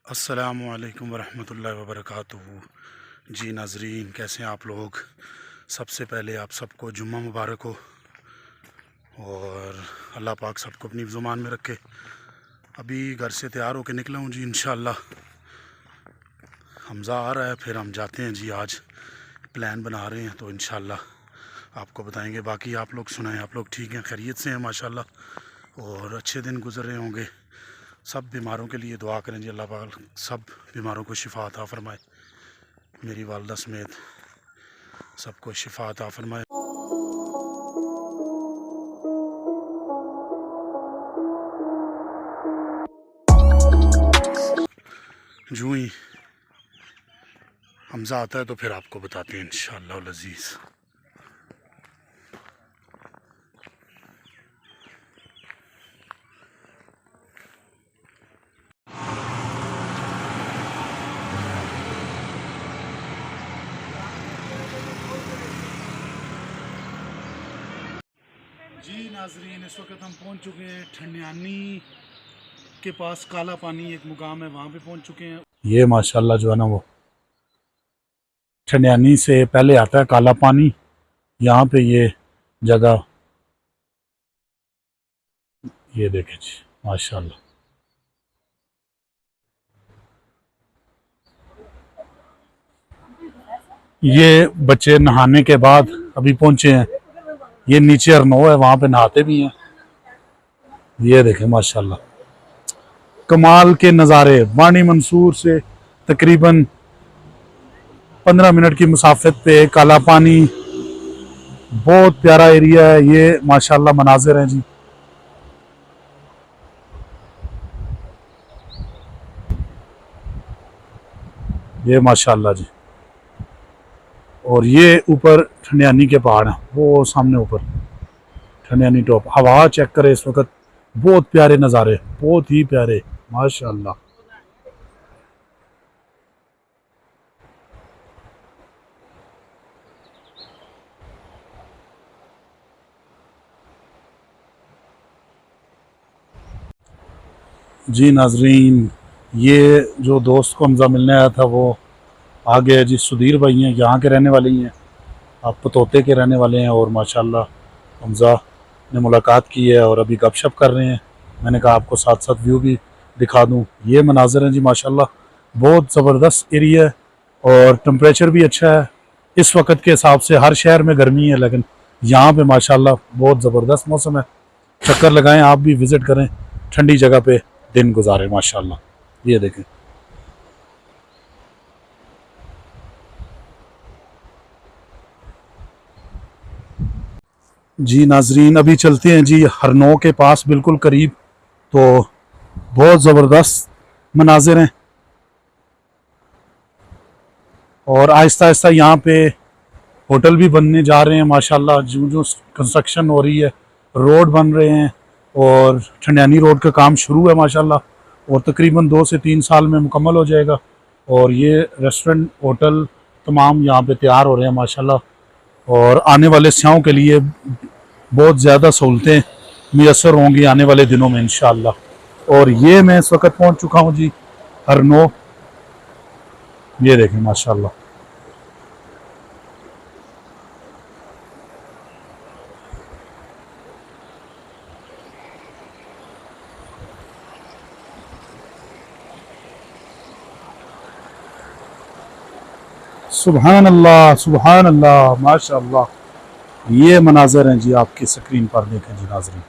अस्सलामुअलैकुम वरहमतुल्लाहि वबरकातुहू। जी नाजरीन, कैसे हैं आप लोग। सबसे पहले आप सबको जुम्मा मुबारक हो और अल्लाह पाक सबको अपनी ज़ुबान में रखे। अभी घर से तैयार होकर निकला हूँ जी। इंशाअल्लाह हमज़ा आ रहा है, फिर हम जाते हैं जी। आज प्लान बना रहे हैं तो इंशाअल्लाह आपको बताएंगे। बाकी आप लोग सुनाएं, आप लोग ठीक हैं, खैरियत से हैं माशाअल्लाह और अच्छे दिन गुजर रहे होंगे। सब बीमारों के लिए दुआ करें जी, अल्लाह पाक सब बीमारों को शिफा अता फरमाए, मेरी वालदा समेत सबको शिफा अता फरमाए। जो ही हमज़ा आता है तो फिर आपको बताते हैं इंशाअल्लाह अज़ीज़। जी नाजरीन, इस वक्त हम पहुंच चुके हैं ठंडीयानी के पास। काला पानी एक मुकाम है, वहाँ पे पहुंच चुके हैं। ये माशाल्लाह जो है ना, वो ठंडीयानी से पहले आता है काला पानी। यहाँ पे ये जगह, ये देखें जी माशाल्लाह। ये बच्चे नहाने के बाद अभी पहुंचे हैं। ये नीचे अरनो है, वहाँ पे नहाते भी हैं। ये देखें माशाल्लाह, कमाल के नज़ारे। वानी मंसूर से तकरीबन 15 मिनट की मुसाफत पे काला पानी, बहुत प्यारा एरिया है ये माशाल्लाह। मनाजिर हैं जी। ये माशाल्लाह जी। और ये ऊपर ठंडियानी के पहाड़ हैं, वो सामने ऊपर ठंडियानी टॉप। हवा चेक करें इस वक्त, बहुत प्यारे नज़ारे, बहुत ही प्यारे माशाल्लाह। जी नाजरीन, ये जो दोस्त को हमजा मिलने आया था वो आ गया जी। सुधीर भाई हैं, यहाँ के रहने वाले ही हैं, आप पतोते के रहने वाले हैं। और माशाल्लाह हमजा ने मुलाकात की है और अभी गपशप कर रहे हैं। मैंने कहा आपको साथ साथ व्यू भी दिखा दूँ। ये मनाज़र हैं जी माशाल्लाह, बहुत ज़बरदस्त एरिया है और टेम्परेचर भी अच्छा है। इस वक्त के हिसाब से हर शहर में गर्मी है, लेकिन यहाँ पे माशाल्लाह बहुत ज़बरदस्त मौसम है। चक्कर लगाएं, आप भी विज़िट करें, ठंडी जगह पे दिन गुजारें माशाल्लाह। ये देखें जी नाजरीन, अभी चलते हैं जी हरनों के पास बिल्कुल करीब। तो बहुत ज़बरदस्त मनाजिर हैं और आहिस्ता आहिस्ता यहाँ पे होटल भी बनने जा रहे हैं माशाल्लाह। जो जो कंस्ट्रक्शन हो रही है, रोड बन रहे हैं और ठंडियानी रोड का काम शुरू है माशाल्लाह और तकरीबन 2 से 3 साल में मुकम्मल हो जाएगा। और ये रेस्टोरेंट, होटल तमाम यहाँ पे तैयार हो रहे हैं माशाल्लाह और आने वाले स्याहों के लिए बहुत ज़्यादा सहूलतें मैसर होंगी आने वाले दिनों में इंशाअल्लाह। और ये मैं इस वक्त पहुँच चुका हूँ जी हरनो। ये देखें माशाल्लाह, सुभान अल्लाह सुभान अल्लाह माशाल्लाह। ये मनाज़र हैं जी, आपकी स्क्रीन पर देखें जी नाज़रीन।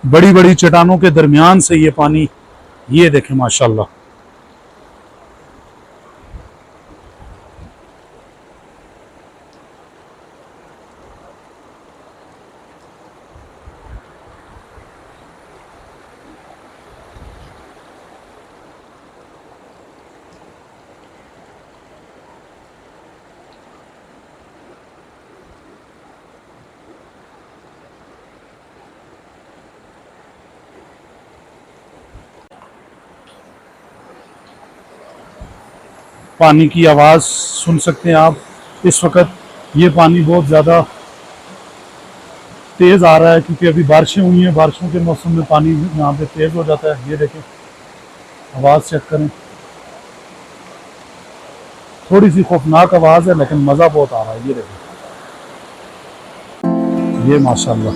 बड़ी बड़ी चट्टानों के दरमियान से ये पानी, ये देखें माशाल्लाह। पानी की आवाज़ सुन सकते हैं आप इस वक्त। ये पानी बहुत ज़्यादा तेज़ आ रहा है क्योंकि अभी बारिशें हुई हैं। बारिशों के मौसम में पानी यहाँ पे तेज़ हो जाता है। ये देखें, आवाज़ चेक करें, थोड़ी सी खौफनाक आवाज़ है लेकिन मज़ा बहुत आ रहा है। ये देखें, ये माशाल्लाह।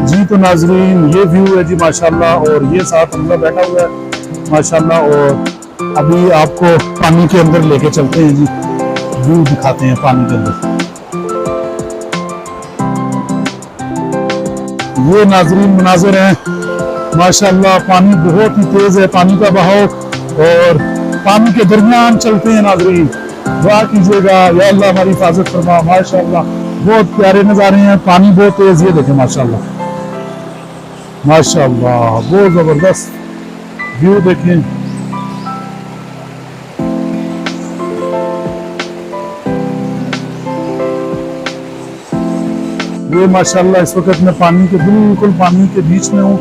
जी तो नाजरीन, ये व्यू है जी माशाल्लाह, और ये साथ हमला बैठा हुआ है माशाल्लाह। और अभी आपको पानी के अंदर लेके चलते हैं जी, व्यू दिखाते हैं पानी के अंदर। ये नाजरीन मनाजिर हैं माशाल्लाह, पानी बहुत ही तेज है, पानी का बहाव, और पानी के दरमियान चलते हैं नाजरीन। दुआ कीजिएगा या अल्लाह हमारी हिफाजत फरमा। माशाल्लाह बहुत प्यारे नज़ारे हैं, पानी बहुत तेज। ये देखें माशाल्लाह, माशाल्लाह बहुत ज़बरदस्त व्यू देखें। ये माशाल्लाह इस वक्त मैं पानी के बिल्कुल पानी के बीच में हूँ,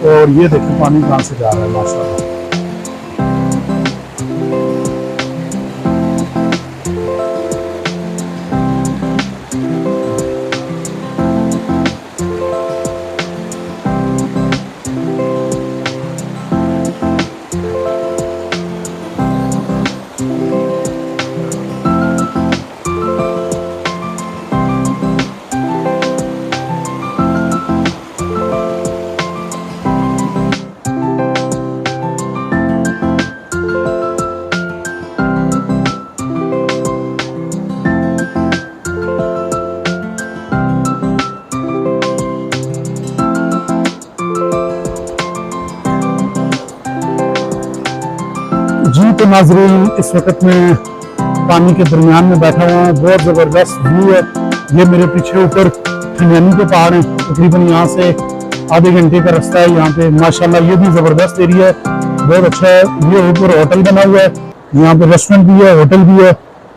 और ये देखें पानी कहाँ से जा रहा है माशाल्लाह। जी तो नाजरीन, इस वक्त मैं पानी के दरमियान में बैठा हुआ हूँ, बहुत ज़बरदस्त व्यू है। ये मेरे पीछे ऊपर ठंडीयानी के पहाड़ हैं, तकरीबन यहाँ से आधे घंटे का रास्ता है यहाँ पे। माशाल्लाह ये भी ज़बरदस्त एरिया है, बहुत अच्छा है। ये ऊपर होटल बना हुआ है, यहाँ पे रेस्टोरेंट भी है, होटल भी है,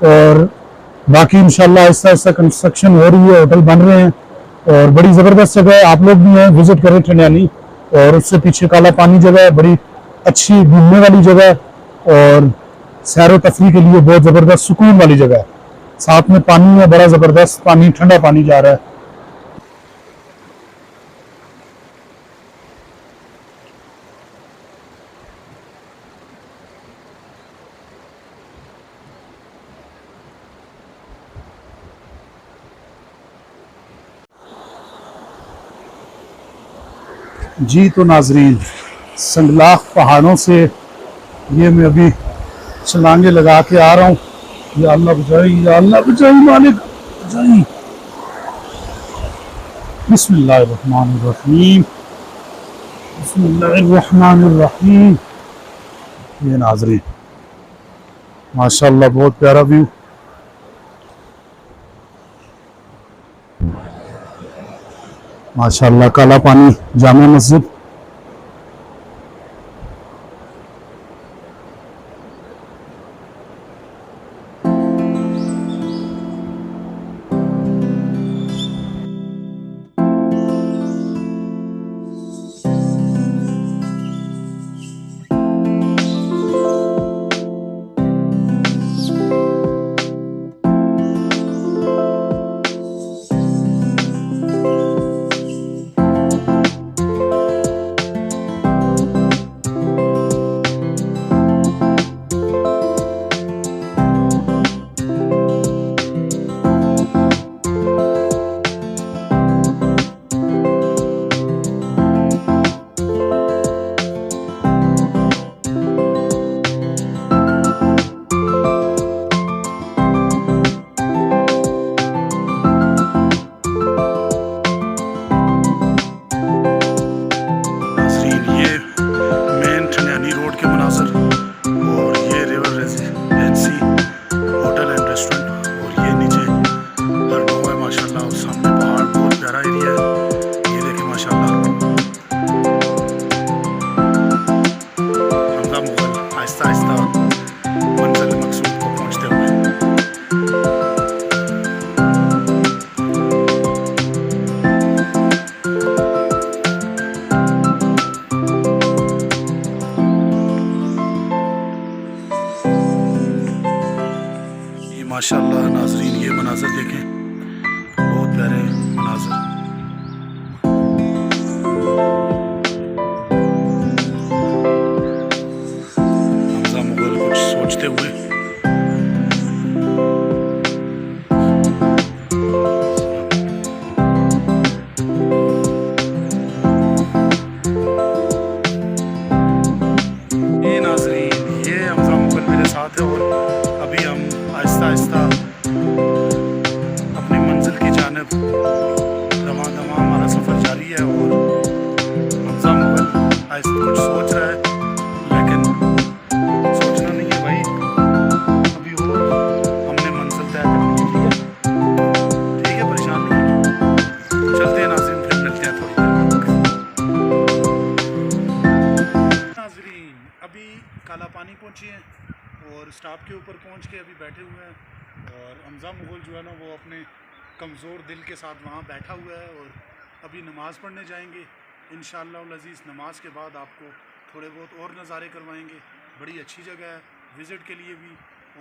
और बाकी इंशाल्लाह आहिस्ता आहिस्ता कंस्ट्रक्शन हो रही है, होटल बन रहे हैं, और बड़ी ज़बरदस्त जगह है। आप लोग भी हैं, विजिट करें ठंडीयानी। और उससे पीछे काला पानी जगह है, बड़ी अच्छी घूमने वाली जगह है, और सैर तफरी के लिए बहुत ज़बरदस्त सुकून वाली जगह है। साथ में पानी है, बड़ा ज़बरदस्त पानी, ठंडा पानी जा रहा है। जी तो नाजरीन, संगलाख पहाड़ों से ये मैं अभी छलांगे लगा के आ रहा हूँ। या अल्लाह बचाई, या अल्लाह बचाई, मालिक बचाई। बिस्मिल्लाहिर्रहमानिर्रहीम, बिस्मिल्लाहिर्रहमानिर्रहीम। ये नाजरीन माशाल्लाह बहुत प्यारा व्यू। माशाल्लाह काला पानी जामा मस्जिद। माशाल्लाह नाजरीन, ये मनाजर देखें, बहुत प्यारे मनाजर। हमजा मुगल कुछ सोचते हुए है और अभी हम आहिस्ता आहिस्ता अपनी मंजिल की जानिब दमा दमा हमारा सफ़र जारी है। और हमजा मुगल आहिस्ता कुछ सोच रहा है, लेकिन सोचना नहीं है भाई, अभी और हमने मंजिल तय करनी है। ठीक है, परेशान नहीं है, चलते हैं नाज़रीन, फिर मिलते हैं थोड़ी देर। नाज़रीन अभी काला पानी पहुँची हैं और स्टॉप के ऊपर पहुंच के अभी बैठे हुए हैं। और हमजा मुगल जो है ना वो अपने कमज़ोर दिल के साथ वहाँ बैठा हुआ है और अभी नमाज़ पढ़ने जाएंगे इंशाअल्लाह अज़ीज़। नमाज के बाद आपको थोड़े बहुत और नज़ारे करवाएंगे। बड़ी अच्छी जगह है विज़िट के लिए भी,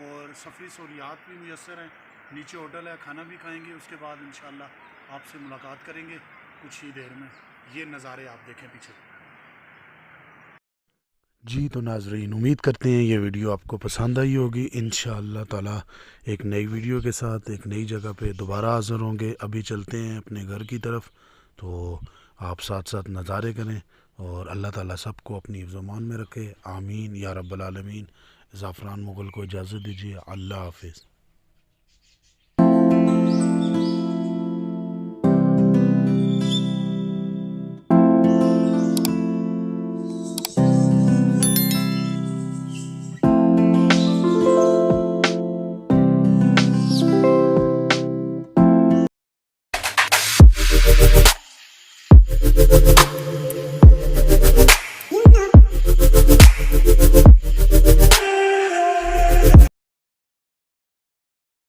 और सफ़री सहूलियात भी मुयस्सर हैं। नीचे होटल है, खाना भी खाएँगे, उसके बाद इंशाअल्लाह आपसे मुलाकात करेंगे कुछ ही देर में। ये नज़ारे आप देखें पीछे। जी तो नाजरीन, उम्मीद करते हैं ये वीडियो आपको पसंद आई होगी। इंशाअल्लाह ताला एक नई वीडियो के साथ एक नई जगह पे दोबारा हाज़िर होंगे। अभी चलते हैं अपने घर की तरफ, तो आप साथ साथ नज़ारे करें और अल्लाह ताला सबको अपनी ज़मान में रखे। आमीन या रब्बल आलमीन। ज़ाफ़रान मुगल को इजाज़त दीजिए। अल्लाह हाफ़िज़।